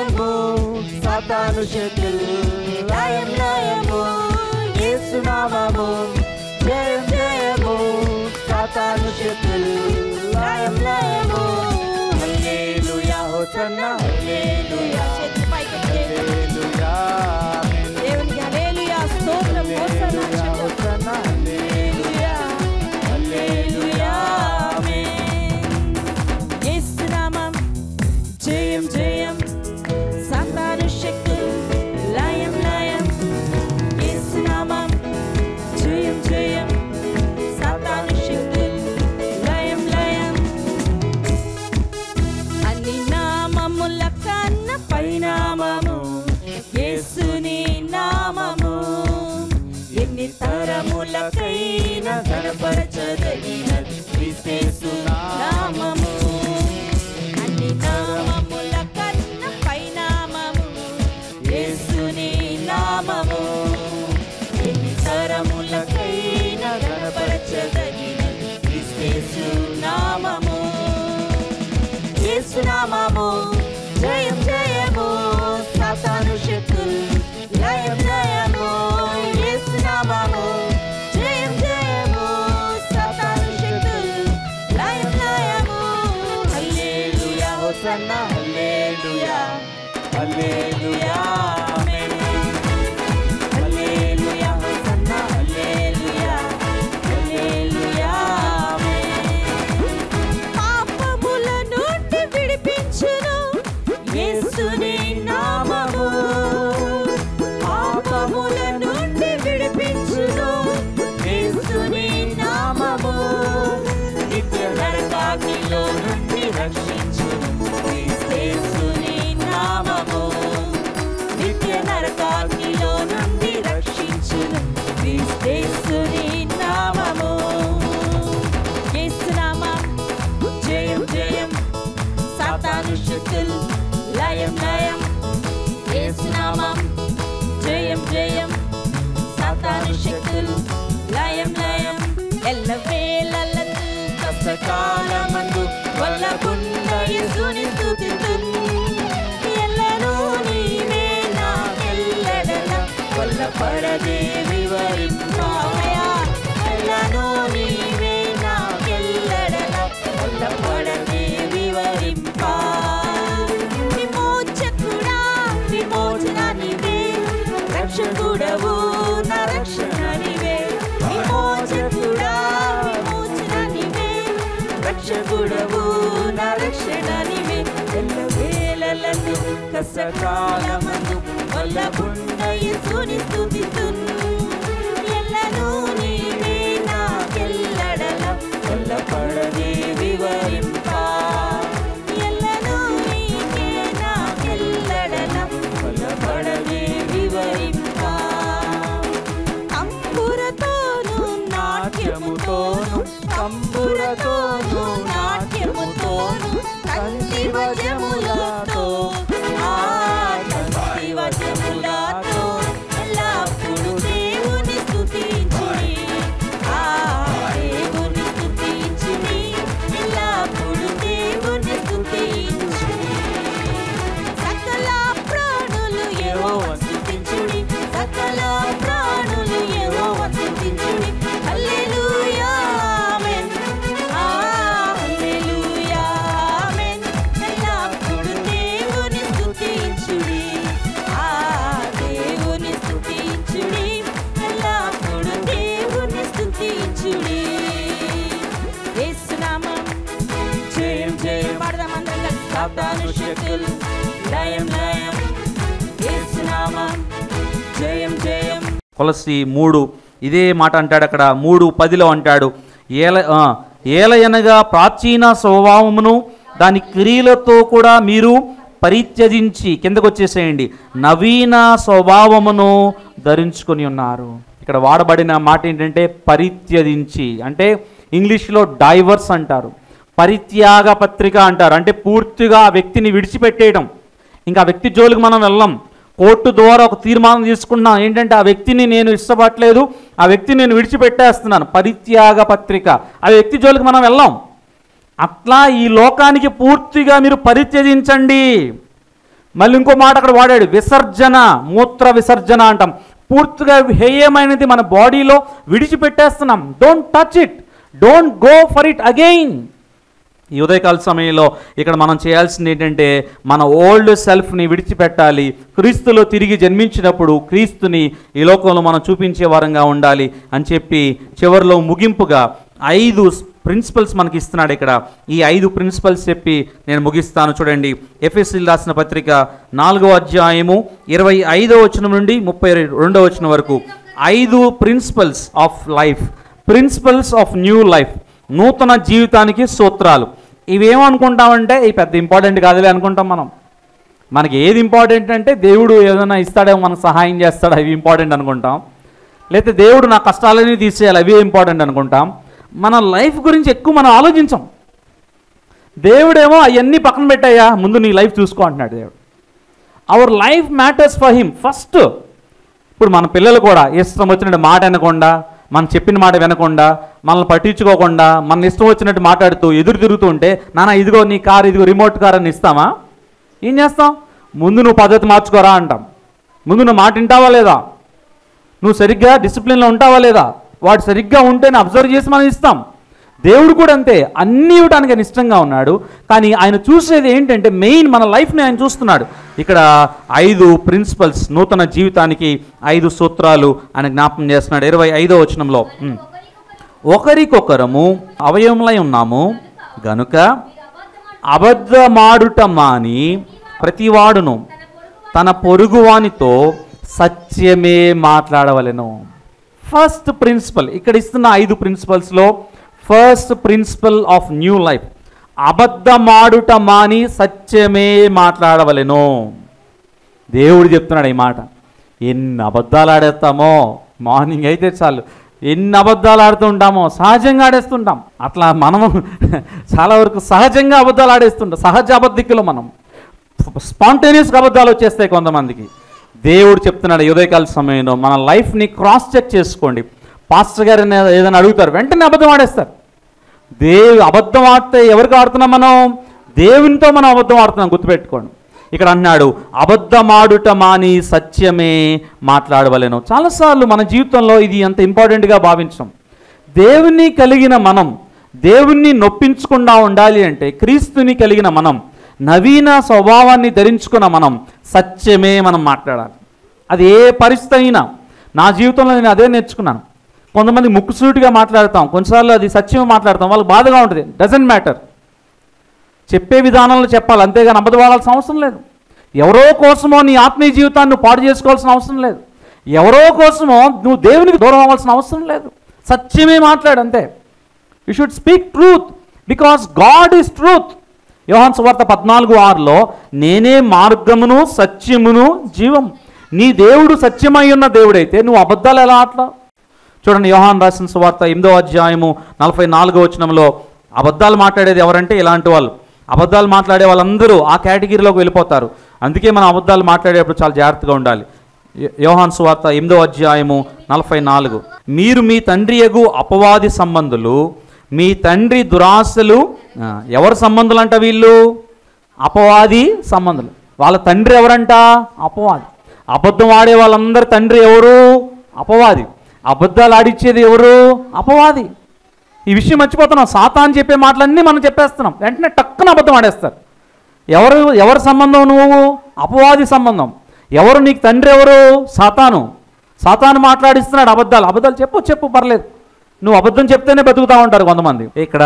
లయము సాతాను శక్తులు లయం లయము యేసు నామము జయం జయము సాతాను శక్తులు లయం లయము హల్లెలూయా హోసన్నా హల్లెలూయా హల్లెలూయా దేవునికి హల్లెలూయా స్తోత్రం హోసన్నా హోసన్నా హల్లెలూయా హల్లెలూయా యేసు నామం జయం జయం సాతాను శక్తులు లయం లయం యేసు నామం జయం జయం సాతాను శక్తులు లయం లయం అన్ని నామముల కన్న పైనామము యేసుని నామము ఎన్ని తరములకైనా గణపరచదగినది క్రీస్తు నామము అన్ని నామముల కన్న పైనామము యేసుని నామము ఎన్ని తరములకైనా గణపరచదగినది క్రీస్తు నామము యేసు నామము జయం జయము సాతాను శక్తులు లయం లయము యేసు నామము జయం జయము సాతాను శక్తులు లయం లయము హల్లెలూయా హోసన్నా హల్లెలూయా హల్లెలూయా ఆమేన్ హల్లెలూయా హోసన్నా హల్లెలూయా హల్లెలూయా ఆమేన్ పాపముల నుండి విడిపించును యేసుని నామము పాపముల నుండి విడిపించును యేసుని నామము నిత్య నరకాగ్నిలో నుండి రక్షించును యేసుని నామము నిత్య నరకాగ్నిలో నుండి రక్షించును యేసుని నామము యేసు నామం జయం జయం సాతాను శక్తులు లయం లయం యేసు నామం జయం జయం సాతాను శక్తులు లయం లయం ఎల్లవేళలదు కష్టకాలమందు వల్లగున్న యేసుని స్తుతింతును ఎల్లనూ నీవే నాకెల్లడల వల్లపడదే వివరింపాయా ఎల్లనూ నీవే నాకెల్లడల వల్లపడదే వివరింపా విమోచకుడా విమోచన నీవే రక్షకుడవు నా రక్షణ నీవే విమోచకుడా విమోచన నీవే రక్షకుడవు నా రక్షణ నీవే ఎల్లవేళలందు కష్టకాలమందు వల్లగున్న యేసుని స్తుతింతును ఎల్లనూ నీవే నాకెల్లడల వల్లపడదే వివరింపా ఎల్లనూ నీవే నాకెల్లడల వల్లపడదే వివరింపా కంబురతోను నాట్యముతోను కంబురతోను నాట్యముతోను కంఠివజములతో కంఠివజములతో ఎల్లప్పుడు దేవుని స్తుతించుడి దేవుని స్తుతించుడి ఎల్లప్పుడు దేవుని స్తుతించుడి సకల ప్రాణులు యెహోవాను స్తుతించుడి సకల ప్రాణులు యెహోవాను స్తుతించుడి హల్లెలూయా ఆమేన్ హల్లెలూయా ఆమేన్ ఎల్లప్పుడు దేవుని స్తుతించుడి దేవుని స్తుతించుడి ఎల్లప్పుడు దేవుని స్తుతించుడి యేసు నామం జయం జయం పాడదామందరం కలిసి సాతాను శక్తులు లయం లయం యేసు నామం జయం జయం కొలసి 3 ఇదే మాట అంటాడు అక్కడ 3:10 అంటాడు ఏలయనగా ప్రాచీన స్వభావమును దాని క్రియలతో కూడా మీరు పరిత్యజించి కిందకు వచ్చేసేయండి నవీన స్వభావమును ధరించుకొని ఉన్నారు. ఇక్కడ వాడబడిన మాట ఏంటంటే పరిత్యజించి, అంటే ఇంగ్లీష్లో డైవర్స్ అంటారు, పరిత్యాగ పత్రిక అంటారు, అంటే పూర్తిగా ఆ వ్యక్తిని విడిచిపెట్టేయడం. ఇంకా ఆ వ్యక్తి జోలికి మనం వెళ్ళాం, కోర్టు ద్వారా ఒక తీర్మానం తీసుకున్నాం ఏంటంటే ఆ వ్యక్తిని నేను ఇష్టపడలేదు, ఆ వ్యక్తిని నేను విడిచిపెట్టేస్తున్నాను, పరిత్యాగ పత్రిక. ఆ వ్యక్తి జోలికి మనం వెళ్ళాం. అట్లా ఈ లోకానికి పూర్తిగా మీరు పరిత్యజించండి, మళ్ళీ ఇంకో మాట అక్కడ వాడాడు, విసర్జన, మూత్ర విసర్జన అంటాం. పూర్తిగా హేయమైనది మన బాడీలో విడిచిపెట్టేస్తున్నాం. Don't touch it, don't go for it again. ఈ ఉదయకాల సమయంలో ఇక్కడ మనం చేయాల్సింది ఏంటంటే మన ఓల్డ్ సెల్ఫ్ని విడిచిపెట్టాలి. క్రీస్తులో తిరిగి జన్మించినప్పుడు క్రీస్తుని ఈ లోకంలో మనం చూపించే వారంగా ఉండాలి అని చెప్పి చివరిలో ముగింపుగా 5 ప్రిన్సిపల్స్ మనకి ఇస్తున్నాడు. ఇక్కడ ఈ 5 ప్రిన్సిపల్స్ చెప్పి నేను ముగిస్తాను. చూడండి, ఎఫెసీయులకు రాసిన పత్రిక 4వ అధ్యాయము 25వ వచనం నుండి 32వ వచనం వరకు 5 principles of life, principles of new life, నూతన జీవితానికి సూత్రాలు. ఇవేమనుకుంటామంటే ఈ పెద్ద ఇంపార్టెంట్ కాదులే అనుకుంటాం మనం. మనకి ఏది ఇంపార్టెంట్ అంటే దేవుడు ఏదైనా ఇస్తాడేమో, మనకు సహాయం చేస్తాడు, అవి ఇంపార్టెంట్ అనుకుంటాం. లేకపోతే దేవుడు నా కష్టాలని తీసేయాలి, అవే ఇంపార్టెంట్ అనుకుంటాం. మన లైఫ్ గురించి ఎక్కువ మనం ఆలోచించాం. దేవుడేమో అవన్నీ పక్కన పెట్టాయా, ముందు నీ లైఫ్ చూసుకో అంటున్నాడు దేవుడు. Our life matters for him first. ఇప్పుడు మన పిల్లలు కూడా ఇష్టం వచ్చినట్టు మాట వినకుండా, మనం చెప్పిన మాట వినకుండా, మనల్ని పట్టించుకోకుండా, మన ఇష్టం వచ్చినట్టు మాట్లాడుతూ ఎదురు తిరుగుతూ ఉంటే, నాన్న ఇదిగో నీ కారు, ఇదిగో రిమోట్ కార్ అని ఇస్తామా? ఏం చేస్తాం? ముందు నువ్వు పద్ధతి మార్చుకోరా అంటాం. ముందు నువ్వు మాట వింటావా లేదా, నువ్వు సరిగ్గా డిసిప్లిన్లో ఉంటావా లేదా, వాడు సరిగ్గా ఉంటేనే అబ్జర్వ్ చేసి మనం ఇస్తాం. దేవుడు కూడా అంతే, అన్నీ ఇవ్వడానికి ఆయన ఇష్టంగా ఉన్నాడు. కానీ ఆయన చూసేది ఏంటంటే మెయిన్ మన లైఫ్ని ఆయన చూస్తున్నాడు. ఇక్కడ 5 ప్రిన్సిపల్స్, నూతన జీవితానికి 5 సూత్రాలు ఆయన జ్ఞాపకం చేస్తున్నాడు. 25వ వచనంలో, ఒకరికొకరము అవయవములై ఉన్నాము గనుక అబద్ధమాడుట మాని ప్రతివాడును తన పొరుగువానితో సత్యమే మాట్లాడవలెను. ఫస్ట్ ప్రిన్సిపల్ ఇక్కడ ఇస్తున్న 5 ప్రిన్సిపల్స్లో first principle of new life, అబద్ధమాడుట మాని సత్యమే మాట్లాడవలెను. దేవుడు చెప్తున్నాడు ఈ మాట. ఎన్ని అబద్ధాలు ఆడేస్తామో, మార్నింగ్ అయితే చాలు ఎన్ని అబద్ధాలు ఆడుతూ ఉంటామో, సహజంగా ఆడేస్తుంటాం. అట్లా మనము చాలా వరకు సహజంగా అబద్ధాలు ఆడేస్తుంటాం. సహజ అబద్ధికులు మనం. స్పాంటేనియస్గా అబద్ధాలు వచ్చేస్తాయి కొంతమందికి. దేవుడు చెప్తున్నాడు ఈ ఉదయకాల సమయంలో మన లైఫ్ని క్రాస్ చెక్ చేసుకోండి. పాస్టర్ గారు ఏదైనా అడుగుతారు, వెంటనే అబద్ధం ఆడేస్తారు. అబద్ధం ఆడితే ఎవరికి ఆడుతున్నాం మనం? దేవునితో మనం అబద్ధం ఆడుతున్నాం, గుర్తుపెట్టుకోండి. ఇక్కడ అన్నాడు అబద్ధమాడుట మాని సత్యమే మాట్లాడవలెను. చాలాసార్లు మన జీవితంలో ఇది అంత ఇంపార్టెంట్గా భావించడం. దేవుని కలిగిన మనం దేవుణ్ణి నొప్పించకుండా ఉండాలి అంటే, క్రీస్తుని కలిగిన మనం, నవీన స్వభావాన్ని ధరించుకున్న మనం సత్యమే మనం మాట్లాడాలి. అది ఏ పరిస్థితి అయినా. నా జీవితంలో నేను అదే నేర్చుకున్నాను. కొంతమంది ముక్కుసూటిగా మాట్లాడతాం, కొన్నిసార్లు అది సత్యమే మాట్లాడతాం, వాళ్ళకి బాధగా ఉంటుంది. డజంట్ మ్యాటర్, చెప్పే విధానంలో చెప్పాలి, అంతేగాని అబద్ధవాడాల్సిన అవసరం లేదు. ఎవరో కోసమో నీ ఆత్మీయ జీవితాన్ని నువ్వు పాడు చేసుకోవాల్సిన అవసరం లేదు. ఎవరో కోసమో నువ్వు దేవునికి దూరం అవ్వాల్సిన అవసరం లేదు. సత్యమే మాట్లాడు అంతే. You should speak truth because God is truth. యోహాను సువార్త 14:6లో నేనే మార్గమును సత్యమును జీవం. నీ దేవుడు సత్యమై ఉన్న దేవుడైతే నువ్వు అబద్ధాలు ఎలా ఆటలా? చూడండి, యోహాను రాసిన సువార్త 8వ అధ్యాయము 44వ వచనంలో అబద్ధాలు మాట్లాడేది ఎవరంటే ఇలాంటి వాళ్ళు. అబద్ధాలు మాట్లాడే వాళ్ళందరూ ఆ కేటగిరీలోకి వెళ్ళిపోతారు. అందుకే మనం అబద్ధాలు మాట్లాడేటప్పుడు చాలా జాగ్రత్తగా ఉండాలి. యోహాను సువార్త 8వ అధ్యాయము 44, మీరు మీ తండ్రి యగు అపవాది సంబంధులు, మీ తండ్రి దురాశలు. ఎవరు సంబంధులు అంట వీళ్ళు? అపవాది సంబంధులు. వాళ్ళ తండ్రి ఎవరంట? అపవాది. అబద్ధం ఆడే వాళ్ళందరి తండ్రి ఎవరు? అపవాది. అబద్ధాలు ఆడిచ్చేది ఎవరు? అపవాది. ఈ విషయం మర్చిపోతున్నాం. సాతాను చెప్పే మాటలన్నీ మనం చెప్పేస్తున్నాం, వెంటనే టక్కున అబద్ధం ఆడేస్తారు. ఎవరు సంబంధం నువ్వు? అపవాది సంబంధం. ఎవరు నీకు తండ్రి? ఎవరు? సాతాను. సాతాను మాట్లాడిస్తున్నాడు అబద్ధాలు చెప్పు పర్లేదు, నువ్వు అబద్ధం చెప్తేనే బతుకుతా ఉంటారు కొంతమంది. ఇక్కడ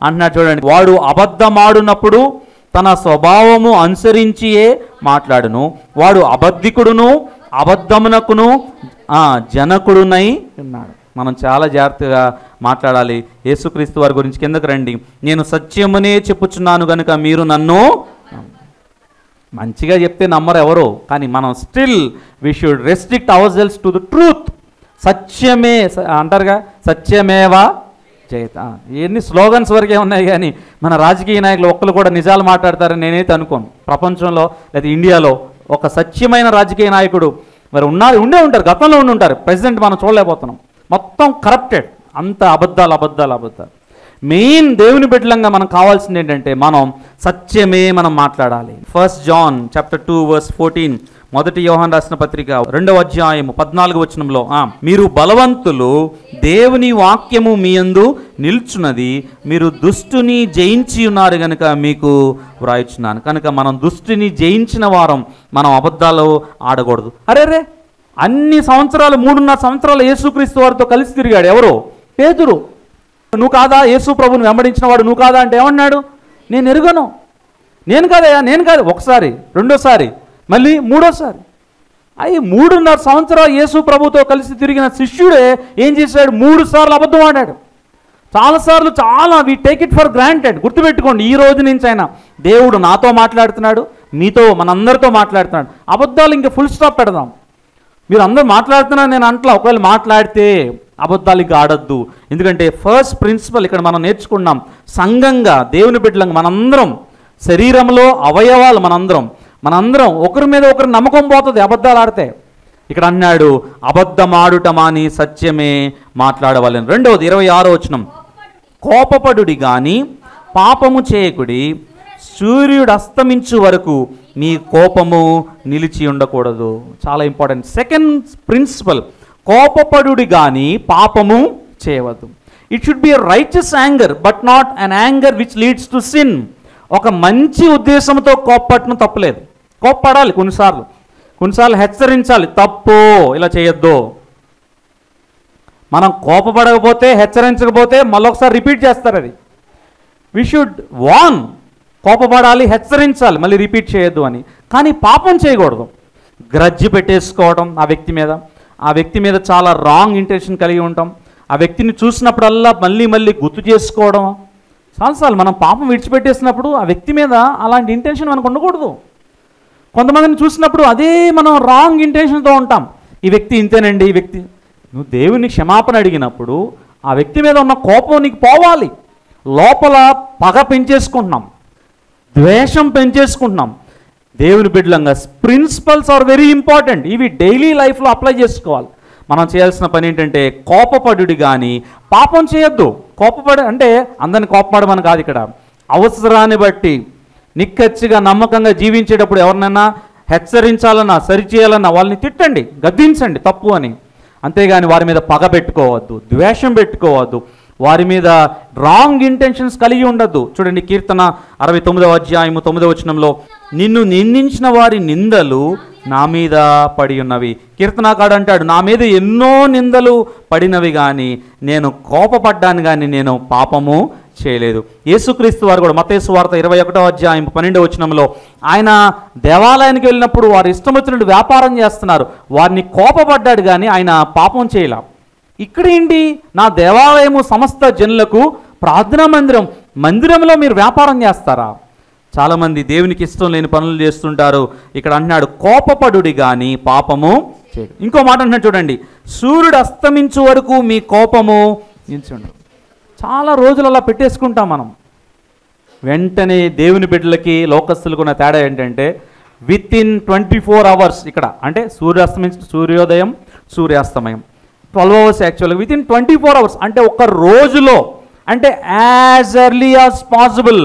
అంటున్నాడు చూడండి, వాడు అబద్ధమాడునప్పుడు తన స్వభావము అనుసరించియే మాట్లాడును, వాడు అబద్ధికుడును అబద్ధమునకును జనకుడునై ఉన్నాడు. మనం చాలా జాగ్రత్తగా మాట్లాడాలి. యేసుక్రీస్తు వారి గురించి కిందకు రండి. నేను సత్యమునే చెప్పుచున్నాను కనుక మీరు నన్ను, మంచిగా చెప్తే నమ్మరు ఎవరు, కానీ మనం still we should restrict our selves to the truth. సత్యమే అంటారుగా, సత్యమేవా జయత. ఇవన్నీ స్లోగన్స్ వరకే ఉన్నాయి, కానీ మన రాజకీయ నాయకులు ఒక్కరు కూడా నిజాలు మాట్లాడతారని నేనైతే అనుకోను. ప్రపంచంలో లేదా ఇండియాలో ఒక సత్యమైన రాజకీయ నాయకుడు మరి ఉండే ఉంటారు, గతంలో ఉండి ఉంటారు. ప్రెసిడెంట్ మనం చూడలేకపోతున్నాం, మొత్తం కరప్టెడ్, అంత అబద్ధాలు. మెయిన్ దేవుని బిడ్డలంగా మనం కావాల్సింది ఏంటంటే మనం సత్యమే మనం మాట్లాడాలి. 1 John chapter 2 verse 14, మొదటి యోహాను రాసిన పత్రిక 2వ అధ్యాయము 14వ వచనంలో, మీరు బలవంతులు, దేవుని వాక్యము మీ యందు నిల్చున్నది, మీరు దుష్టుని జయించి ఉన్నారు గనుక మీకు వ్రాయిచున్నాను. కనుక మనం దుష్టుని జయించిన వారం, మనం అబద్ధాలు ఆడకూడదు. అరే అన్ని సంవత్సరాలు 3.5 సంవత్సరాలు యేసుక్రీస్తు వారితో కలిసి తిరిగాడు. ఎవరు? పేతురు. నువ్వు కాదా యేసు ప్రభుని వెంబడించిన వాడు, నువ్వు కాదా అంటే ఏమన్నాడు? నేను ఎరుగను, నేను కాదయ్యా, నేను కాదు. ఒకసారి, రెండోసారి, మళ్ళీ మూడోసారి. అయ్యి 3.5 సంవత్సరాలు యేసు ప్రభుతో కలిసి తిరిగిన శిష్యుడే ఏం చేశాడు? 3 సార్లు అబద్ధం ఆడాడు. చాలాసార్లు we take it for granted. గుర్తుపెట్టుకోండి, ఈ రోజు నుంచి అయినా దేవుడు నాతో మాట్లాడుతున్నాడు, మీతో, మనందరితో మాట్లాడుతున్నాడు. అబద్ధాలు ఇంకా ఫుల్ స్టాప్ పెడదాం. మీరు అందరూ మాట్లాడుతున్నారు నేను అంటలా, ఒకవేళ మాట్లాడితే అబద్ధాలు ఇంకా ఆడద్దు. ఎందుకంటే ఫస్ట్ ప్రిన్సిపల్ ఇక్కడ మనం నేర్చుకున్నాం. సంఘంగా, దేవుని బిడ్డలంగా మనందరం, శరీరంలో అవయవాలు మనందరం ఒకరి మీద ఒకరి నమ్మకం పోతుంది అబద్ధాలు ఆడితే. ఇక్కడ అన్నాడు, అబద్ధమాడుట మాని సత్యమే మాట్లాడవాలని. రెండవది 26వ వచనం, కోపపడుడి గాని పాపము చేయకుడి, సూర్యుడు అస్తమించు వరకు మీ కోపము నిలిచి ఉండకూడదు. చాలా ఇంపార్టెంట్. సెకండ్ ప్రిన్సిపల్, కోపపడుడి గాని పాపము చేయవద్దు. It should be a righteous anger but not an anger which leads to sin. ఒక మంచి ఉద్దేశంతో కోపపడటం తప్పులేదు. కోపపడాలి కొన్నిసార్లు హెచ్చరించాలి, తప్పు, ఇలా చేయొద్దు. మనం కోపపడకపోతే, హెచ్చరించకపోతే మళ్ళొకసారి రిపీట్ చేస్తారు అది. వి షుడ్ వార్న్, కోపపడాలి, హెచ్చరించాలి, మళ్ళీ రిపీట్ చేయొద్దు అని. కానీ పాపం చేయకూడదు. గ్రడ్జి పెట్టేసుకోవడం ఆ వ్యక్తి మీద చాలా రాంగ్ ఇంటెన్షన్ కలిగి ఉంటాం. ఆ వ్యక్తిని చూసినప్పుడల్లా మళ్ళీ గుర్తు చేసుకోవడం. చాలాసార్లు మనం పాపం విడిచిపెట్టేసినప్పుడు ఆ వ్యక్తి మీద అలాంటి ఇంటెన్షన్ మనకు ఉండకూడదు. కొంతమందిని చూసినప్పుడు అదే మనం రాంగ్ ఇంటెన్షన్తో ఉంటాం. ఈ వ్యక్తి ఇంతేనండి, ఈ వ్యక్తి. నువ్వు దేవుని క్షమాపణ అడిగినప్పుడు ఆ వ్యక్తి మీద ఉన్న కోపం నీకు పోవాలి. లోపల పగ పెంచేసుకుంటున్నాం, ద్వేషం పెంచేసుకుంటున్నాం. దేవుని బిడ్డలంగా ప్రిన్సిపల్స్ ఆర్ వెరీ ఇంపార్టెంట్. ఇవి డైలీ లైఫ్లో అప్లై చేసుకోవాలి. మనం చేయాల్సిన పని ఏంటంటే కోపపడుడి కానీ పాపం చేయొద్దు. అంటే అందరిని కోపపడమని కాదు ఇక్కడ. అవసరాన్ని బట్టి నిక్కచ్చిగా నమ్మకంగా జీవించేటప్పుడు ఎవరినైనా హెచ్చరించాలన్నా, సరిచేయాలన్నా వాళ్ళని తిట్టండి, గద్దించండి తప్పు అని. అంతేగాని వారి మీద పగ పెట్టుకోవద్దు, ద్వేషం పెట్టుకోవద్దు, వారి మీద రాంగ్ ఇంటెన్షన్స్ కలిగి ఉండద్దు. చూడండి, కీర్తన 69వ అధ్యాయము 9వ వచనంలో, నిన్ను నిందించిన వారి నిందలు నా మీద పడి ఉన్నవి. కీర్తనాకాడు అంటాడు, నా మీద ఎన్నో నిందలు పడినవి కానీ నేను కోపపడ్డాను కానీ నేను పాపము చేయలేదు. యేసుక్రీస్తు వారు కూడా మత్తయి సువార్త 21వ అధ్యాయం 12వ వచనంలో, ఆయన దేవాలయానికి వెళ్ళినప్పుడు వారు ఇష్టం వచ్చినట్టు వ్యాపారం చేస్తున్నారు, వారిని కోపపడ్డాడు కానీ ఆయన పాపం చేయలే. ఇక్కడేంటి? నా దేవాలయము సమస్త జనులకు ప్రార్థనా మందిరంలో మీరు వ్యాపారం చేస్తారా? చాలామంది దేవునికి ఇష్టం లేని పనులు చేస్తుంటారు. ఇక్కడ అంటున్నాడు, కోపపడుడి కానీ పాపము చేయదు. ఇంకో మాట అంటున్నాడు చూడండి, సూర్యుడు అస్తమించు వరకు మీ కోపము నిల్చుండు. చాలా రోజులు అలా పెట్టేసుకుంటాం మనం. వెంటనే దేవుని బిడ్డలకి లోకస్తులకు ఉన్న తేడా ఏంటంటే విత్ ఇన్ 24 hours ఇక్కడ అంటే సూర్యోదయం సూర్యాస్తమయం 12 hours యాక్చువల్గా విత్ ఇన్ 24 hours అంటే ఒక రోజులో అంటే as early as possible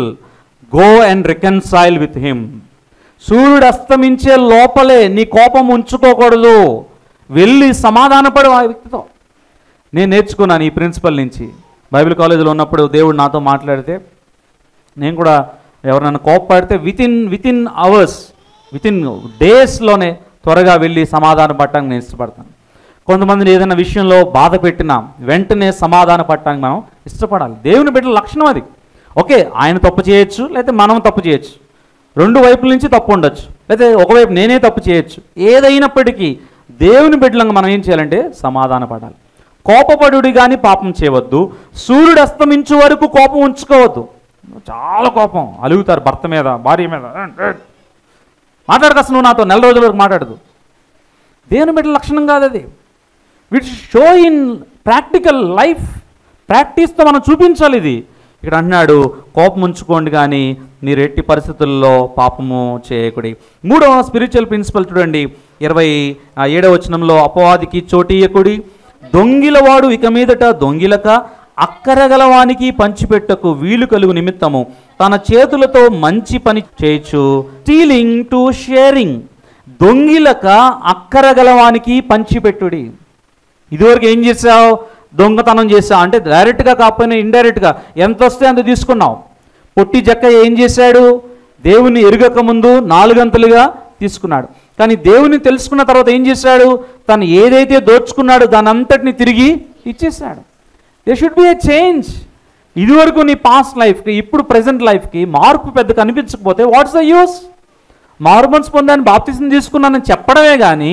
go and reconcile with him. సూర్యుడు అస్తమించే లోపలే నీ కోపం ఉంచుకోకూడదు, వెళ్ళి సమాధానపడు ఆ వ్యక్తితో. నేను నేర్చుకున్నాను ఈ ప్రిన్సిపల్ నుంచి. బైబిల్ కాలేజీలో ఉన్నప్పుడు దేవుడు నాతో మాట్లాడితే నేను కూడా ఎవరైనా కోపపడితే within hours within డేస్లోనే త్వరగా వెళ్ళి సమాధానం పడటానికి నేను ఇష్టపడతాను. కొంతమందిని ఏదైనా విషయంలో బాధ పెట్టినా వెంటనే సమాధాన పడటానికి మనం ఇష్టపడాలి. దేవుని బిడ్డల లక్షణం అది. ఓకే, ఆయన తప్పు చేయొచ్చు, లేకపోతే మనం తప్పు చేయొచ్చు, రెండు వైపుల నుంచి తప్పు ఉండొచ్చు, లేకపోతే ఒకవైపు నేనే తప్పు చేయొచ్చు. ఏదైనప్పటికీ దేవుని బిడ్డలంగా మనం ఏం చేయాలంటే సమాధాన పడాలి. కోపపడుడి కానీ పాపం చేయవద్దు, సూర్యుడు అస్తమించు వరకు కోపం ఉంచుకోవద్దు. చాలా కోపం అలుగుతారు భర్త మీద, భార్య మీద. మాట్లాడక అసలు నువ్వు నాతో నెల రోజుల వరకు మాట్లాడదు. దేవుని బిడ్డల లక్షణం కాదు అది. Which show in practical life, ప్రాక్టీస్తో మనం చూపించాలి ఇది. ఇక్కడ అంటున్నాడు, కోపం ఉంచుకోండి కానీ మీరు ఎట్టి పరిస్థితుల్లో పాపము చేయకుడి. మూడవ స్పిరిచువల్ ప్రిన్సిపల్ చూడండి, 27వ వచనంలో, అపవాదికి చోటియకుడి, దొంగిలవాడు ఇక మీదట దొంగిలక అక్కరగలవానికి పంచిపెట్టకు వీలు కలుగు నిమిత్తము తన చేతులతో మంచి పని చేయొచ్చు. స్టీలింగ్ టు షేరింగ్, దొంగిలక అక్కరగలవానికి పంచిపెట్టుడి. ఇదివరకు ఏం చేసావు? దొంగతనం చేసావు అంటే డైరెక్ట్గా కాకపోయినా ఇండైరెక్ట్గా ఎంత వస్తే అంత తీసుకున్నావు. పొట్టి జక్క ఏం చేశాడు? దేవుని ఎరుగక ముందు 4 అంతలుగా తీసుకున్నాడు. కానీ దేవుని తెలుసుకున్న తర్వాత ఏం చేశాడు? తను ఏదైతే దోచుకున్నాడో దాని అంతటిని తిరిగి ఇచ్చేశాడు. They should be A change. ఇదివరకు నీ పాస్ట్ లైఫ్కి ఇప్పుడు ప్రజెంట్ లైఫ్కి మార్పు పెద్ద కనిపించకపోతే వాట్స్ ద యూస్? మారుమనసు పొందాను, బాప్తిసం తీసుకున్నానని చెప్పడమే కానీ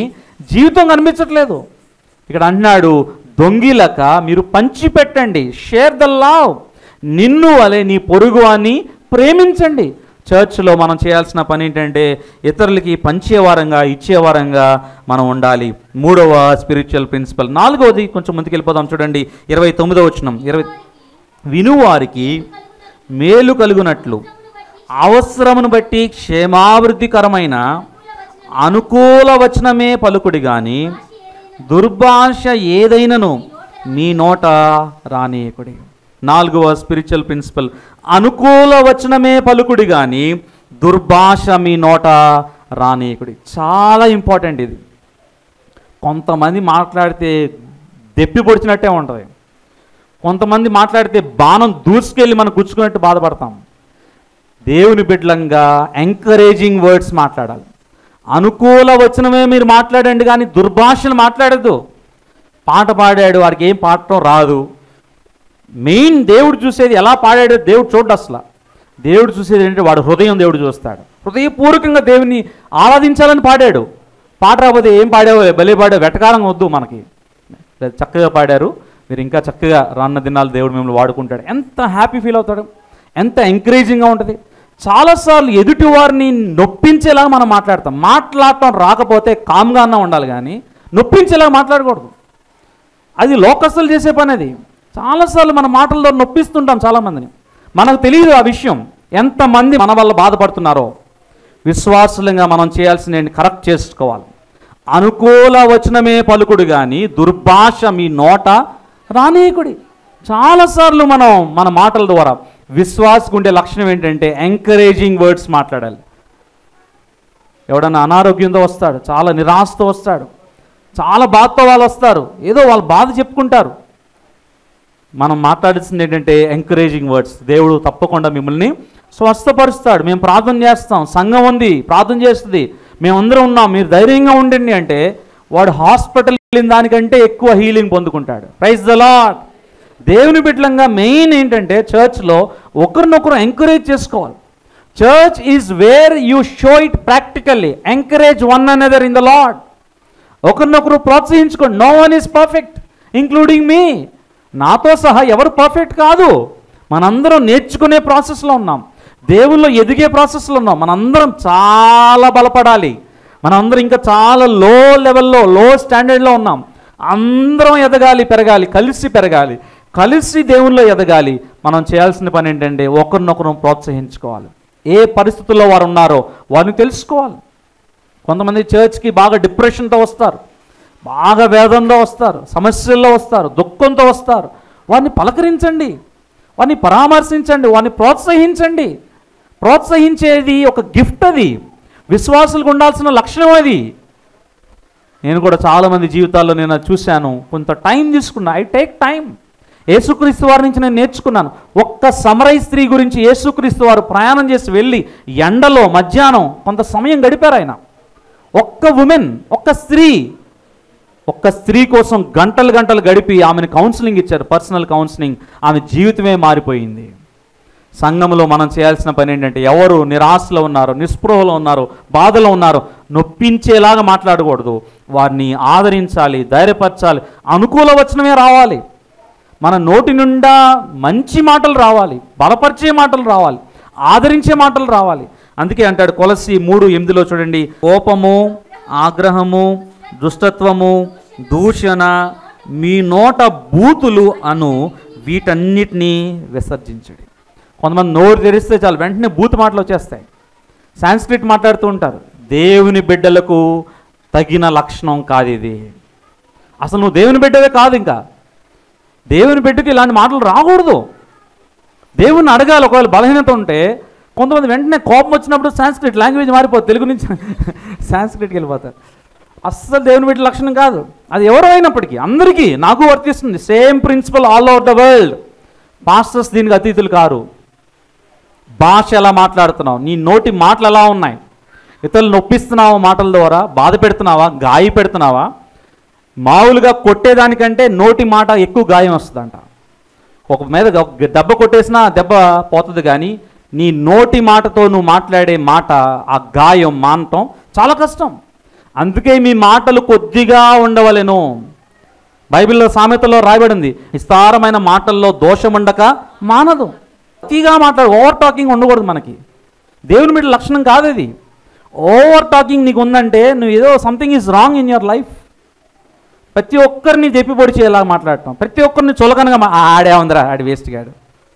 జీవితం కనిపించట్లేదు. ఇక్కడ అంటున్నాడు, దొంగిలక మీరు పంచిపెట్టండి. షేర్ ద లవ్, నిన్ను వలె నీ పొరుగు అని ప్రేమించండి. చర్చ్లో మనం చేయాల్సిన పని ఏంటంటే ఇతరులకి పంచేవారంగా ఇచ్చేవారంగా మనం ఉండాలి. 3వ స్పిరిచువల్ ప్రిన్సిపల్. 4వది కొంచెం ముందుకెళ్ళిపోదాం చూడండి. 29వ వచనం. వినువారికి మేలు కలుగునట్లు అవసరమును బట్టి క్షేమాభివృద్ధికరమైన అనుకూల వచనమే పలుకుడి గాని దుర్భాష ఏదైనను మీ నోట రానీయకుడి. 4వ స్పిరిచువల్ ప్రిన్సిపల్, అనుకూల వచనమే పలుకుడి కానీ దుర్భాష మీ నోట రానీయకుడి. చాలా ఇంపార్టెంట్ ఇది. కొంతమంది మాట్లాడితే దెప్పి పొడిచినట్టే ఉంటుంది, కొంతమంది మాట్లాడితే బాణం దూసుకెళ్ళి మనం గుచ్చుకున్నట్టు బాధపడతాం. దేవుని బిడ్డలంగా ఎంకరేజింగ్ వర్డ్స్ మాట్లాడాలి. అనుకూల వచనమే మీరు మాట్లాడండి కానీ దుర్భాషను మాట్లాడద్దు. పాట పాడాడు, వాడికి ఏం పాడటం రాదు. మెయిన్ దేవుడు చూసేది ఎలా పాడాడో దేవుడు చూడ్డు. అసలు దేవుడు చూసేది ఏంటంటే వాడు హృదయం దేవుడు చూస్తాడు. హృదయపూర్వకంగా దేవుని ఆరాధించాలని పాడాడు. పాట రాకపోతే ఏం పాడావో, భలే పాడావు, వెటకారం వద్దు మనకి. చక్కగా పాడారు, మీరు ఇంకా చక్కగా రాన్న దినాలు దేవుడు మిమ్మల్ని వాడుకుంటాడు. ఎంత హ్యాపీ ఫీల్ అవుతాడు, ఎంత ఎంకరేజింగ్గా ఉంటుంది. చాలాసార్లు ఎదుటి వారిని నొప్పించేలాగా మనం మాట్లాడతాం. మాట్లాడటం రాకపోతే కామ్గా అన్నా ఉండాలి కానీ నొప్పించేలాగా మాట్లాడకూడదు. అది లోకస్తులు చేసే పని. అది చాలాసార్లు మన మాటల్లో నొప్పిస్తుంటాం చాలామందిని. మనకు తెలియదు ఆ విషయం, ఎంతమంది మన వల్ల బాధపడుతున్నారో. విశ్వాసులంగా మనం చేయాల్సిన కరెక్ట్ చేసుకోవాలి. అనుకూల వచనమే పలుకుడు కానీ దుర్భాష మీ నోట రానీయకుడి. చాలాసార్లు మనం మన మాటల ద్వారా విశ్వాసకు ఉండే లక్షణం ఏంటంటే ఎంకరేజింగ్ వర్డ్స్ మాట్లాడాలి. ఎవడన్నా అనారోగ్యంతో వస్తాడు, చాలా నిరాశతో వస్తాడు, చాలా బాధతో వాళ్ళు వస్తారు, ఏదో వాళ్ళ బాధ చెప్పుకుంటారు. మనం మాట్లాడాల్సింది ఏంటంటే ఎంకరేజింగ్ వర్డ్స్. దేవుడు తప్పకుండా మిమ్మల్ని స్వస్థపరుస్తాడు. మేము ప్రార్థన చేస్తాం, సంఘం ఉంది ప్రార్థన చేస్తుంది, మేమందరం ఉన్నాం, మీరు ధైర్యంగా ఉండండి అంటే వాడు హాస్పిటల్ వెళ్ళిన దానికంటే ఎక్కువ హీలింగ్ పొందుకుంటాడు. Praise the lord. దేవుని బిడ్డలంగా మెయిన్ ఏంటంటే చర్చ్లో ఒకరినొకరు ఎంకరేజ్ చేసుకోవాలి. Church is where you show it practically. Encourage one another in the lord. ఒకరినొకరు ప్రోత్సహించుకోండి. No one is perfect including me. నాతో సహా ఎవరు పర్ఫెక్ట్ కాదు. మనందరం నేర్చుకునే ప్రాసెస్లో ఉన్నాం, దేవుల్లో ఎదిగే ప్రాసెస్లో ఉన్నాం. మనందరం చాలా బలపడాలి. మనందరం ఇంకా చాలా లో లెవెల్లో, లో స్టాండర్డ్లో ఉన్నాం. అందరం ఎదగాలి, పెరగాలి, కలిసి పెరగాలి, కలిసి దేవుల్లో ఎదగాలి. మనం చేయాల్సిన పని ఏంటంటే ఒకరినొకరు ప్రోత్సహించుకోవాలి. ఏ పరిస్థితుల్లో వారు ఉన్నారో వారిని తెలుసుకోవాలి. కొంతమంది చర్చ్కి బాగా డిప్రెషన్తో వస్తారు, బాగా వేదంతో వస్తారు, సమస్యల్లో వస్తారు, దుఃఖంతో వస్తారు. వారిని పలకరించండి, వారిని పరామర్శించండి, వారిని ప్రోత్సహించండి. ప్రోత్సహించేది ఒక గిఫ్ట్. అది విశ్వాసులకు ఉండాల్సిన లక్షణం. అది నేను కూడా చాలామంది జీవితాల్లో నేను చూశాను. కొంత టైం తీసుకున్నా. I take time. యేసుక్రీస్తు వారి నుంచి నేను నేర్చుకున్నాను. ఒక్క సమరయ స్త్రీ గురించి యేసుక్రీస్తు వారు ప్రయాణం చేసి వెళ్ళి ఎండలో మధ్యాహ్నం కొంత సమయం గడిపారు ఆయన. ఒక్క ఉమెన్, ఒక్క స్త్రీ కోసం గంటలు గంటలు గడిపి ఆమెను కౌన్సిలింగ్ ఇచ్చారు, పర్సనల్ కౌన్సిలింగ్. ఆమె జీవితమే మారిపోయింది. సంఘంలో మనం చేయాల్సిన పని ఏంటంటే ఎవరు నిరాశలో ఉన్నారో, నిస్పృహలో ఉన్నారో, బాధలో ఉన్నారో నొప్పించేలాగా మాట్లాడకూడదు. వారిని ఆదరించాలి, ధైర్యపరచాలి. అనుకూల వచనమే రావాలి. మన నోటి నుండా మంచి మాటలు రావాలి, బలపరిచే మాటలు రావాలి, ఆదరించే మాటలు రావాలి. అందుకే అంటాడు కొలస్సీ 3:8 చూడండి, కోపము, ఆగ్రహము, దుష్టత్వము, దూషణ, మీ నోట బూతులు అను వీటన్నిటినీ విసర్జించండి. కొంతమంది నోరు తెరిస్తే చాలు వెంటనే బూతు మాటలు వచ్చేస్తాయి, సాంస్క్రిట్ మాట్లాడుతూ ఉంటారు. దేవుని బిడ్డలకు తగిన లక్షణం కాదు ఇది. అసలు నువ్వు దేవుని బిడ్డవే కాదు. ఇంకా దేవుని బిడ్డకి ఇలాంటి మాటలు రాకూడదు. దేవుణ్ణి అడగాలి. ఒకవేళ బలహీనత ఉంటే కొంతమంది వెంటనే కోపం వచ్చినప్పుడు సాంస్క్రిట్ లాంగ్వేజ్ మారిపోతుంది, తెలుగు నుంచి సాంస్క్రిట్కి వెళ్ళిపోతారు. అస్సలు దేవుని బిడ్డ లక్షణం కాదు అది. ఎవరు అయినప్పటికీ అందరికీ నాకు వర్తిస్తుంది. Same principle all over the world. Pastors దీనికి అతీతులు కారు. భాష ఎలా మాట్లాడుతున్నావు, నీ నోటి మాటలు ఎలా ఉన్నాయి, ఇతరులు నొప్పిస్తున్నావా, మాటల ద్వారా బాధ పెడుతున్నావా, గాయ పెడుతున్నావా? మామూలుగా కొట్టేదానికంటే నోటి మాట ఎక్కువ గాయం వస్తుందంట. ఒక మీద దెబ్బ కొట్టేసినా దెబ్బ పోతుంది, కానీ నీ నోటి మాటతో నువ్వు మాట్లాడే మాట ఆ గాయం మానటం చాలా కష్టం. అందుకే మీ మాటలు కొద్దిగా ఉండవలెను. బైబిల్లో సామెతలో రాయబడింది, విస్తారమైన మాటల్లో దోషం ఉండక మానదు. అతిగా మాట్లాడు, ఓవర్ టాకింగ్ ఉండకూడదు. మనకి దేవుని మీద లక్షణం కాదు అది. ఓవర్ టాకింగ్ నీకు ఉందంటే నువ్వు ఏదో something is wrong in your life. ప్రతి ఒక్కరిని చెప్పి పొడి చేయాలా మాట్లాడటం, ప్రతి ఒక్కరిని చులకనగా ఆడే ఉందిరా, ఆడి వేస్ట్ గాడు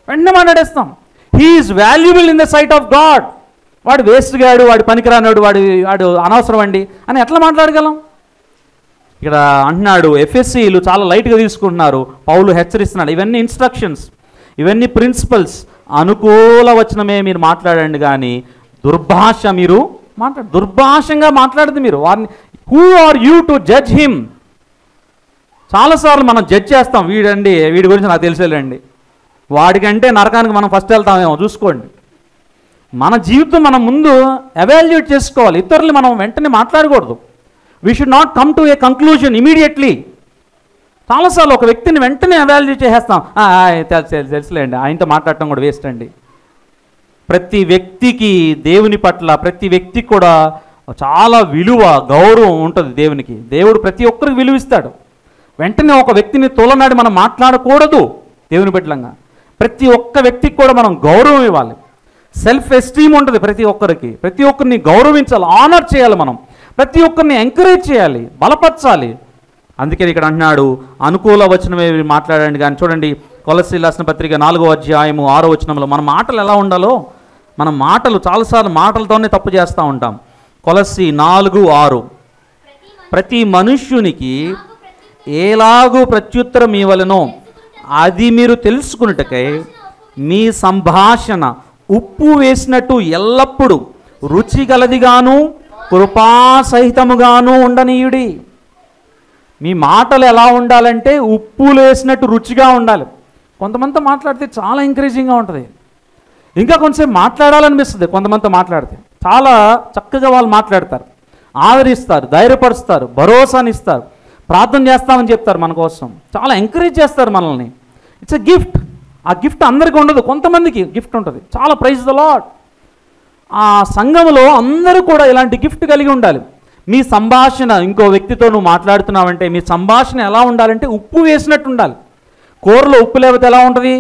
వెంటనే మాట్లాడేస్తాం. He is valuable in the sight of God. వాడు వేస్ట్ గాడు, వాడు పనికిరానాడు, వాడు అనవసరం అండి అని ఎట్లా మాట్లాడగలం? ఇక్కడ అంటున్నాడు, ఎఫ్ఎస్సీలు చాలా లైట్గా తీసుకుంటున్నారు. పౌలు హెచ్చరిస్తున్నాడు, ఇవన్నీ ఇన్స్ట్రక్షన్స్, ఇవన్నీ ప్రిన్సిపల్స్. అనుకూల వచనమే మీరు మాట్లాడండి, కానీ దుర్భాష మీరు దుర్భాషంగా మాట్లాడదు మీరు. వారిని who are you to judge him? చాలాసార్లు మనం జడ్జ్ చేస్తాం, వీడి గురించి నాకు తెలిసేలేండి, వాడికంటే నరకానికి మనం ఫస్ట్ వెళ్తామేమో చూసుకోండి. మన జీవితం మనం ముందు ఎవాల్యుయేట్ చేసుకోవాలి. ఇతరులు మనం వెంటనే మాట్లాడకూడదు. We should not come to a conclusion immediately. చాలాసార్లు ఒక వ్యక్తిని వెంటనే ఎవాల్యుయేట్ చేసేస్తాం, తెలుసులేండి, ఆయనతో మాట్లాడటం కూడా వేస్ట్ అండి. ప్రతి వ్యక్తికి దేవుని పట్ల ప్రతి వ్యక్తికి కూడా చాలా విలువ, గౌరవం ఉంటుంది దేవునికి. దేవుడు ప్రతి ఒక్కరికి విలువ ఇస్తాడు. వెంటనే ఒక వ్యక్తిని తోలనాడి మనం మాట్లాడకూడదు. దేవుని బిడ్డలంగా ప్రతి ఒక్క వ్యక్తికి కూడా మనం గౌరవం ఇవ్వాలి. సెల్ఫ్ ఎస్టీమ్ ఉంటుంది ప్రతి ఒక్కరికి. ప్రతి ఒక్కరిని గౌరవించాలి, ఆనర్ చేయాలి. మనం ప్రతి ఒక్కరిని ఎంకరేజ్ చేయాలి, బలపరచాలి. అందుకని ఇక్కడ అంటున్నాడు, అనుకూల వచనమే మాట్లాడండి. కానీ చూడండి, కొలస్సీయులకు రాసిన పత్రిక 4వ అధ్యాయము 6వ వచనంలో మన మాటలు ఎలా ఉండాలో, మన మాటలు చాలాసార్లు మాటలతోనే తప్పు చేస్తూ ఉంటాం. కొలస్సీ 4:6 ప్రతి మనుష్యునికి ఎలాగూ ప్రత్యుత్తరం ఇవ్వలనో అది మీరు తెలుసుకున్నట్టుకై మీ సంభాషణ ఉప్పు వేసినట్టు ఎల్లప్పుడూ రుచిగలదిగాను కృపాసహితముగాను ఉండనీయుడి. మీ మాటలు ఎలా ఉండాలంటే ఉప్పులు వేసినట్టు రుచిగా ఉండాలి. కొంతమందితో మాట్లాడితే చాలా ఎంకరేజింగ్గా ఉంటుంది, ఇంకా కొంచెం మాట్లాడాలనిపిస్తుంది. కొంతమందితో మాట్లాడితే చాలా చక్కగా వాళ్ళు మాట్లాడతారు, ఆదరిస్తారు, ధైర్యపరుస్తారు, భరోసానిస్తారు, ప్రార్థన చేస్తామని చెప్తారు మన కోసం, చాలా ఎంకరేజ్ చేస్తారు మనల్ని. It's a gift. ఆ గిఫ్ట్ అందరికీ ఉండదు, కొంతమందికి గిఫ్ట్ ఉంటుంది. చాలా ప్రైజ్ ద లార్డ్. ఆ సంఘంలో అందరూ కూడా ఇలాంటి గిఫ్ట్ కలిగి ఉండాలి. మీ సంభాషణ, ఇంకో వ్యక్తితో నువ్వు మాట్లాడుతున్నావంటే మీ సంభాషణ ఎలా ఉండాలంటే ఉప్పు వేసినట్టు ఉండాలి. కూరలో ఉప్పు లేకపోతే ఎలా ఉంటుంది?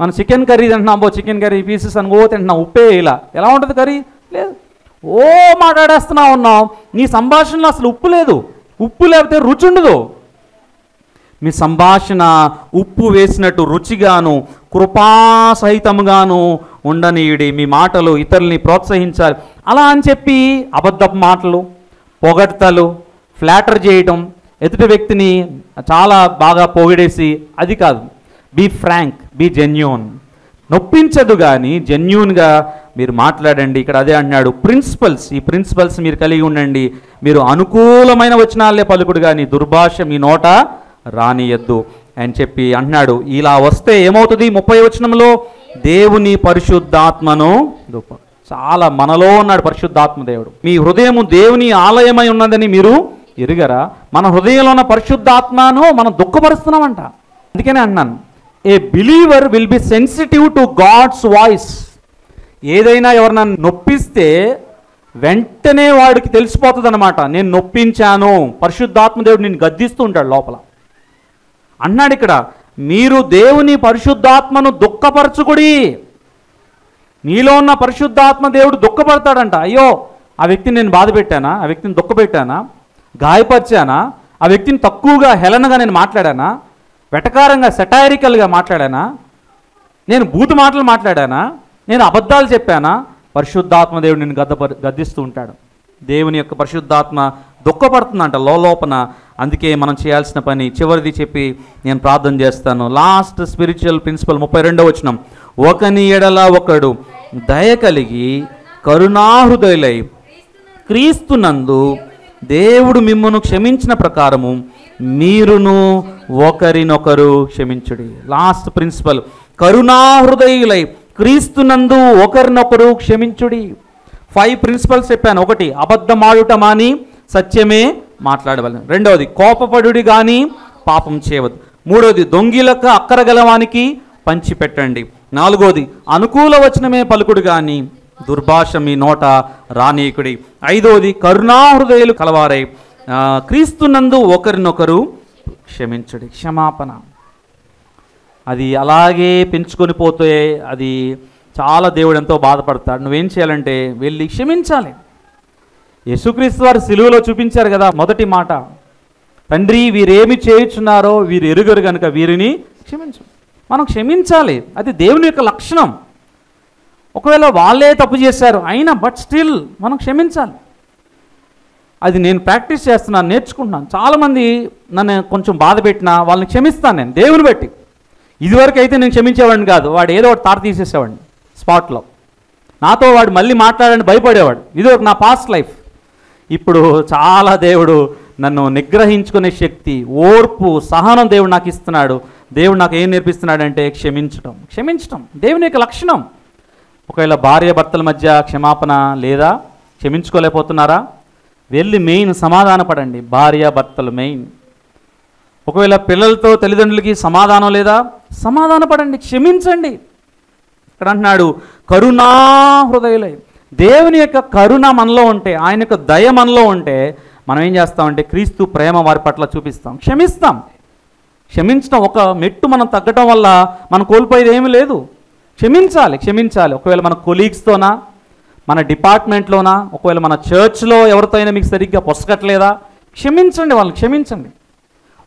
మనం చికెన్ కర్రీ తింటున్నాం, చికెన్ కర్రీ పీసెస్ అని తింటున్నాం, ఉప్పే ఇలా ఎలా ఉంటుంది కర్రీ? లేదు. మాట్లాడేస్తున్నా ఉన్నాం, నీ సంభాషణలో అసలు ఉప్పు లేదు. ఉప్పు లేకపోతే రుచి ఉండదు. మీ సంభాషణ ఉప్పు వేసినట్టు రుచిగాను కృపాసహితముగాను ఉండనీయుడి. మీ మాటలు ఇతరుల్ని ప్రోత్సహించాలి. అలా అని చెప్పి అబద్ధపు మాటలు, పొగడ్తలు, ఫ్లాటర్ చేయటం, ఎదుటి వ్యక్తిని చాలా బాగా పొగిడేసి, అది కాదు. Be frank, be genuine. నొప్పించదు కానీ జెన్యూన్గా మీరు మాట్లాడండి. ఇక్కడ అదే అంటున్నాడు, ప్రిన్సిపల్స్. ఈ ప్రిన్సిపల్స్ మీరు కలిగి ఉండండి. మీరు అనుకూలమైన వచనాలే పలుకుడు కానీ దుర్భాష మీ నోట రానియద్దు అని చెప్పి అంటున్నాడు. ఇలా వస్తే ఏమవుతుంది? 30వ వచనంలో దేవుని పరిశుద్ధాత్మను చాలా మనలో ఉన్నాడు పరిశుద్ధాత్మ దేవుడు. మీ హృదయము దేవుని ఆలయమై ఉన్నదని మీరు ఎరుగరా? మన హృదయంలో ఉన్న పరిశుద్ధాత్మను మనం దుఃఖపరుస్తున్నామంట. అందుకనే అంటున్నాను, a believer will be sensitive to God's voice. ఏదైనా ఎవరన్నా నొప్పిస్తే వెంటనే వాడికి తెలిసిపోతుంది అనమాట, నేను నొప్పించాను. పరిశుద్ధాత్మ దేవుడు నేను గద్దిస్తూ ఉంటాడు లోపల. అన్నాడు ఇక్కడ, మీరు దేవుని పరిశుద్ధాత్మను దుఃఖపరచుకుడి. నీలో ఉన్న పరిశుద్ధాత్మ దేవుడు దుఃఖపడతాడంట. అయ్యో, ఆ వ్యక్తిని నేను బాధ పెట్టానా? ఆ వ్యక్తిని దుఃఖపెట్టానా? గాయపరిచానా? ఆ వ్యక్తిని తక్కువగా హేళనగా నేను మాట్లాడానా? వెటకారంగా సెటైరికల్గా మాట్లాడానా? నేను బూతు మాటలు మాట్లాడానా? నేను అబద్ధాలు చెప్పానా? పరిశుద్ధాత్మ దేవుడు నిన్ను గద్దిస్తూ ఉంటాడు. దేవుని యొక్క పరిశుద్ధాత్మ దుఃఖపడుతుందంట లోపల. అందుకే మనం చేయాల్సిన పని చివరిది చెప్పి నేను ప్రార్థన చేస్తాను. లాస్ట్ స్పిరిచువల్ ప్రిన్సిపల్ 32వ వచనం, ఒకని ఎడల ఒకడు దయ కలిగి కరుణాహృదయులై క్రీస్తునందు దేవుడు మిమ్మును క్షమించిన ప్రకారము మీరును ఒకరినొకరు క్షమించుడి. లాస్ట్ ప్రిన్సిపల్, కరుణాహృదయులై క్రీస్తునందు ఒకరినొకరు క్షమించుడి. 5 ప్రిన్సిపల్స్ చెప్పాను. 1, అబద్ధమాడుట మాని సత్యమే మాట్లాడవలను. 2వది, కోపపడుడి కానీ పాపం చేయవద్దు. 3వది, దొంగిలక అక్కరగలవానికి పంచిపెట్టండి. 4వది, అనుకూల వచనమే పలుకుడు కానీ దుర్భాష మీ నోట రానీకుడి. 5వది, కరుణాహృదయులు కలవారై క్రీస్తునందు ఒకరినొకరు క్షమించుడి. క్షమాపణ అది అలాగే పెంచుకొని పోతే అది చాలా దేవుడు ఎంతో బాధపడతాడు. నువ్వేం చేయాలంటే వెళ్ళి క్షమించాలి. యేసుక్రీస్తు వారు సిలువలో చూపించారు కదా మొదటి మాట, తండ్రి వీరేమి చేయుచున్నారో వీరు ఎరుగరు కనుక వీరిని క్షమించు. మనం క్షమించాలి, అది దేవుని యొక్క లక్షణం. ఒకవేళ వాళ్ళే తప్పు చేశారు అయినా బట్ స్టిల్ మనం క్షమించాలి. అది నేను ప్రాక్టీస్ చేస్తున్నాను, నేర్చుకుంటున్నాను. చాలామంది నన్ను కొంచెం బాధ పెట్టినా వాళ్ళని క్షమిస్తాను నేను దేవుని బట్టి. ఇదివరకు అయితే నేను క్షమించేవాడిని కాదు, వాడు ఏదో ఒకటి తాట తీసేసేవాడిని స్పాట్లో. నాతో వాడు మళ్ళీ మాట్లాడని భయపడేవాడు. ఇది ఒక నా పాస్ట్ లైఫ్. ఇప్పుడు చాలా దేవుడు నన్ను నిగ్రహించుకునే శక్తి, ఓర్పు, సహనం దేవుడు నాకు ఇస్తున్నాడు. దేవుడు నాకు ఏం నేర్పిస్తున్నాడంటే క్షమించటం. క్షమించటం దేవుని యొక్క లక్షణం. ఒకవేళ భార్య భర్తల మధ్య క్షమాపణ లేదా, క్షమించుకోలేకపోతున్నారా, వెళ్ళి మెయిన్ సమాధానపడండి. భార్య భర్తలు మెయిన్. ఒకవేళ పిల్లలతో తల్లిదండ్రులకి సమాధానం లేదా, సమాధానపడండి, క్షమించండి. ఇక్కడ అంటున్నాడు కరుణా హృదయులై. దేవుని యొక్క కరుణ మనలో ఉంటే, ఆయన యొక్క దయ మనలో ఉంటే మనం ఏం చేస్తామంటే క్రీస్తు ప్రేమ వారి పట్ల చూపిస్తాం, క్షమిస్తాం. క్షమించడం ఒక మెట్టు మనం తగ్గటం వల్ల మనం కోల్పోయేది ఏమీ లేదు. క్షమించాలి, క్షమించాలి. ఒకవేళ మన కొలీగ్స్తోనా, మన డిపార్ట్మెంట్లోనా, ఒకవేళ మన చర్చ్లో ఎవరితో అయినా మీకు సరిగ్గా పొసగట్లేదా, క్షమించండి, వాళ్ళని క్షమించండి.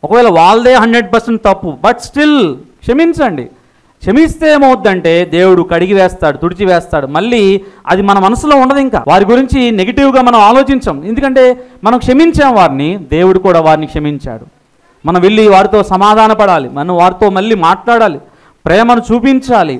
ఒకవేళ వాళ్ళదే 100% తప్పు, బట్ స్టిల్ క్షమించండి. క్షమిస్తే ఏమవుద్దంటే దేవుడు కడిగి వేస్తాడు, తుడిచి వేస్తాడు. మళ్ళీ అది మన మనసులో ఉండదు. ఇంకా వారి గురించి నెగిటివ్గా మనం ఆలోచించాం, ఎందుకంటే మనం క్షమించాం వారిని, దేవుడు కూడా వారిని క్షమించాడు. మనం వెళ్ళి వారితో సమాధాన పడాలి, మనం వారితో మళ్ళీ మాట్లాడాలి, ప్రేమను చూపించాలి.